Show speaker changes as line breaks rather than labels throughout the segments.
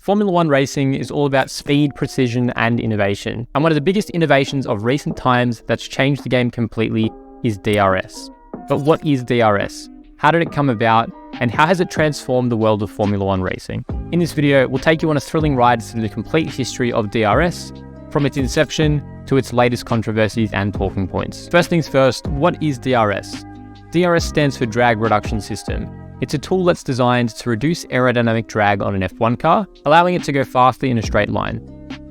Formula One racing is all about speed, precision, and innovation. And one of the biggest innovations of recent times that's changed the game completely is DRS. But what is DRS? How did it come about? And how has it transformed the world of Formula One racing? In this video, we'll take you on a thrilling ride through the complete history of DRS, from its inception to its latest controversies and talking points. First things first, what is DRS? DRS stands for Drag Reduction System. It's a tool that's designed to reduce aerodynamic drag on an F1 car, allowing it to go faster in a straight line.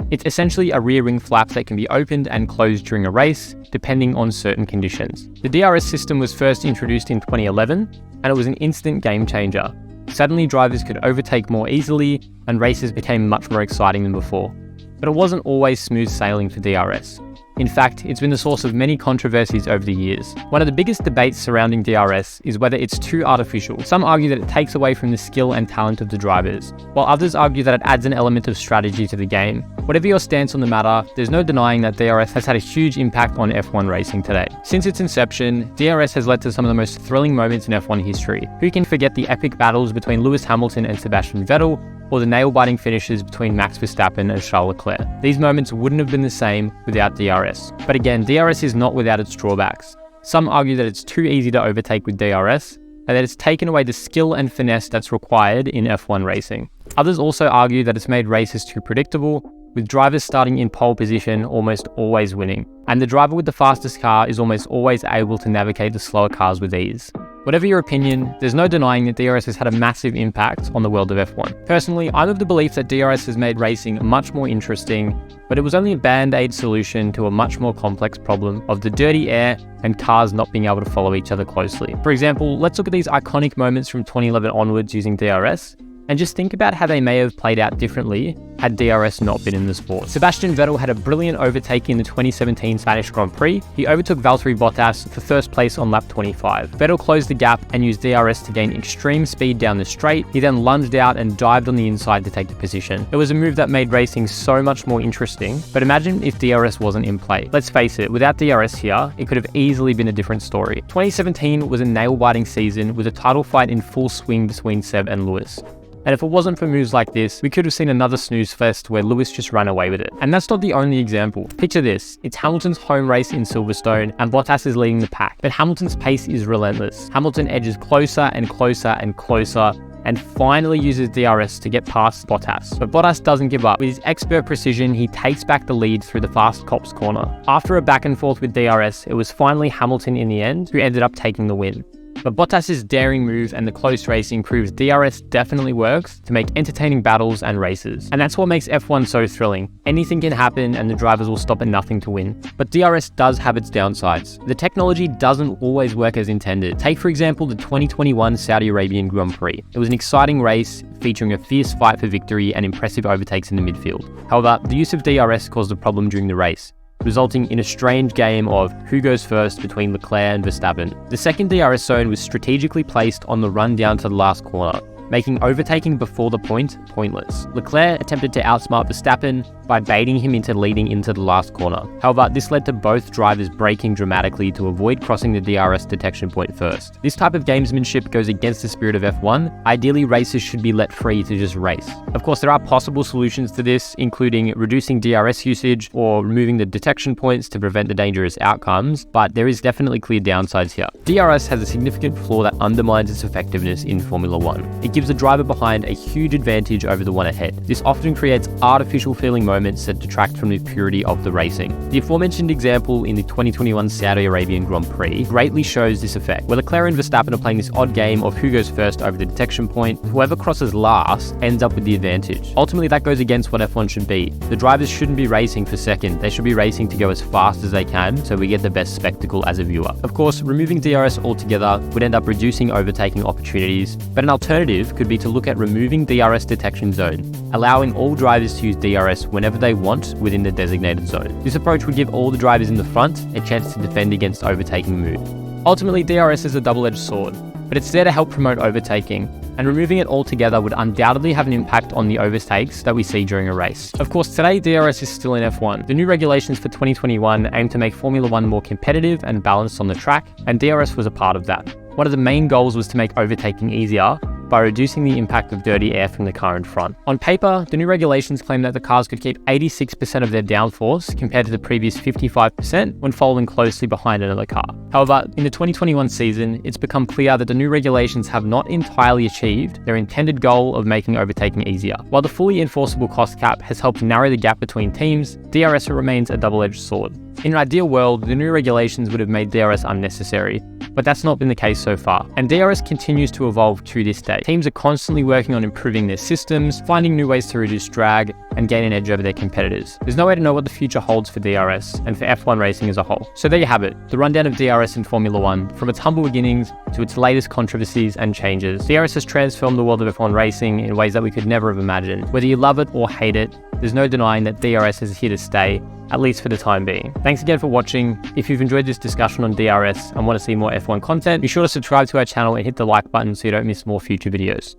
It's essentially a rear wing flap that can be opened and closed during a race, depending on certain conditions. The DRS system was first introduced in 2011, and it was an instant game changer. Suddenly, drivers could overtake more easily, and races became much more exciting than before. But it wasn't always smooth sailing for DRS. In fact, it's been the source of many controversies over the years. One of the biggest debates surrounding DRS is whether it's too artificial. Some argue that it takes away from the skill and talent of the drivers, while others argue that it adds an element of strategy to the game. Whatever your stance on the matter, there's no denying that DRS has had a huge impact on F1 racing today. Since its inception, DRS has led to some of the most thrilling moments in F1 history. Who can forget the epic battles between Lewis Hamilton and Sebastian Vettel, or the nail-biting finishes between Max Verstappen and Charles Leclerc? These moments wouldn't have been the same without DRS. But again, DRS is not without its drawbacks. Some argue that it's too easy to overtake with DRS, and that it's taken away the skill and finesse that's required in F1 racing. Others also argue that it's made races too predictable, with drivers starting in pole position almost always winning, and the driver with the fastest car is almost always able to navigate the slower cars with ease. Whatever your opinion, there's no denying that DRS has had a massive impact on the world of F1. Personally, I'm of the belief that DRS has made racing much more interesting, but it was only a band-aid solution to a much more complex problem of the dirty air and cars not being able to follow each other closely. For example, let's look at these iconic moments from 2011 onwards using DRS, and just think about how they may have played out differently had DRS not been in the sport. Sebastian Vettel had a brilliant overtake in the 2017 Spanish Grand Prix. He overtook Valtteri Bottas for first place on lap 25. Vettel closed the gap and used DRS to gain extreme speed down the straight. He then lunged out and dived on the inside to take the position. It was a move that made racing so much more interesting, but imagine if DRS wasn't in play. Let's face it, without DRS here, it could have easily been a different story. 2017 was a nail-biting season with a title fight in full swing between Seb and Lewis. And if it wasn't for moves like this, we could have seen another snooze fest where Lewis just ran away with it. And that's not the only example. Picture this, it's Hamilton's home race in Silverstone and Bottas is leading the pack, but Hamilton's pace is relentless. Hamilton edges closer and closer and closer and finally uses DRS to get past Bottas. But Bottas doesn't give up. With his expert precision, he takes back the lead through the fast cops corner. After a back and forth with DRS, it was finally Hamilton in the end who ended up taking the win. But Bottas' daring move and the close racing proves DRS definitely works to make entertaining battles and races. And that's what makes F1 so thrilling. Anything can happen and the drivers will stop at nothing to win. But DRS does have its downsides. The technology doesn't always work as intended. Take, for example, the 2021 Saudi Arabian Grand Prix. It was an exciting race featuring a fierce fight for victory and impressive overtakes in the midfield. However, the use of DRS caused a problem during the race, resulting in a strange game of who goes first between Leclerc and Verstappen. The second DRS zone was strategically placed on the run down to the last corner, making overtaking before the point pointless. Leclerc attempted to outsmart Verstappen by baiting him into leading into the last corner. However, this led to both drivers braking dramatically to avoid crossing the DRS detection point first. This type of gamesmanship goes against the spirit of F1. Ideally, racers should be let free to just race. Of course, there are possible solutions to this, including reducing DRS usage or removing the detection points to prevent the dangerous outcomes, but there is definitely clear downsides here. DRS has a significant flaw that undermines its effectiveness in Formula One. It gives the driver behind a huge advantage over the one ahead. This often creates artificial feeling moments that detract from the purity of the racing. The aforementioned example in the 2021 Saudi Arabian Grand Prix greatly shows this effect, where Leclerc and Verstappen are playing this odd game of who goes first over the detection point. Whoever crosses last ends up with the advantage. Ultimately, that goes against what F1 should be. The drivers shouldn't be racing for second. They should be racing to go as fast as they can so we get the best spectacle as a viewer. Of course, removing DRS altogether would end up reducing overtaking opportunities, but an alternative could be to look at removing DRS detection zone, allowing all drivers to use DRS whenever they want within the designated zone. This approach would give all the drivers in the front a chance to defend against overtaking move. Ultimately, DRS is a double-edged sword, but it's there to help promote overtaking, and removing it altogether would undoubtedly have an impact on the overtakes that we see during a race. Of course, today DRS is still in F1. The new regulations for 2021 aim to make Formula One more competitive and balanced on the track, and DRS was a part of that. One of the main goals was to make overtaking easier, by reducing the impact of dirty air from the car in front. On paper, the new regulations claim that the cars could keep 86% of their downforce compared to the previous 55% when following closely behind another car. However, in the 2021 season, it's become clear that the new regulations have not entirely achieved their intended goal of making overtaking easier. While the fully enforceable cost cap has helped narrow the gap between teams, DRS remains a double-edged sword. In an ideal world, the new regulations would have made DRS unnecessary, but that's not been the case so far. And DRS continues to evolve to this day. Teams are constantly working on improving their systems, finding new ways to reduce drag, and gain an edge over their competitors. There's no way to know what the future holds for DRS and for F1 racing as a whole. So there you have it, the rundown of DRS in Formula One, from its humble beginnings to its latest controversies and changes. DRS has transformed the world of F1 racing in ways that we could never have imagined. Whether you love it or hate it, there's no denying that DRS is here to stay, at least for the time being. Thanks again for watching. If you've enjoyed this discussion on DRS and want to see more F1 content, be sure to subscribe to our channel and hit the like button so you don't miss more future videos.